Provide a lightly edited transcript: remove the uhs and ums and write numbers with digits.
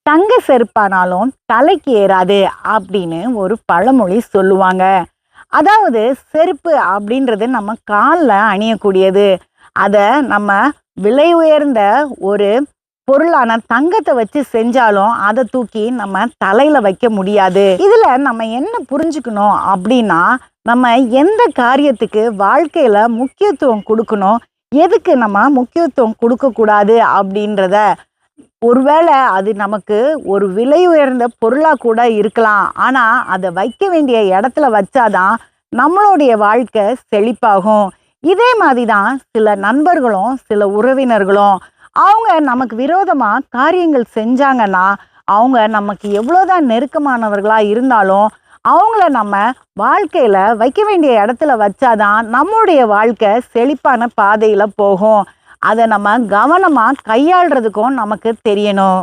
தங்க செருப்பானாலும் தலைக்கு ஏறாது அப்படின்னு ஒரு பழமொழி சொல்லுவாங்க. அதாவது செருப்பு அப்படின்றது நம்ம காலில் அணியக்கூடியது. அதை நம்ம விலை உயர்ந்த ஒரு பொருளான தங்கத்தை வச்சு செஞ்சாலும் அதை தூக்கி நம்ம தலையில வைக்க முடியாது. இதுல நம்ம என்ன புரிஞ்சுக்கணும் அப்படின்னா, நம்ம எந்த காரியத்துக்கு வாழ்க்கையில முக்கியத்துவம் கொடுக்கணும், எதுக்கு நம்ம முக்கியத்துவம் கொடுக்க கூடாது அப்படின்றத, ஒருவேளை அது நமக்கு ஒரு விலை உயர்ந்த பொருளா கூட இருக்கலாம். ஆனா அதை வைக்க வேண்டிய இடத்துல வச்சாதான் நம்மளுடைய வாழ்க்கை செழிப்பாகும். இதே மாதிரி தான் சில நண்பர்களும் சில உறவினர்களும் அவங்க நமக்கு விரோதமா காரியங்கள் செஞ்சாங்கன்னா, அவங்க நமக்கு எவ்வளோதான் நெருக்கமானவர்களா இருந்தாலும் அவங்கள நம்ம வாழ்க்கையில வைக்க வேண்டிய இடத்துல வச்சாதான் நம்முடைய வாழ்க்கை செழிப்பான பாதையில போகும். அதை நம்ம கவனமா கையாளுறதுக்கும் நமக்கு தெரியணும்.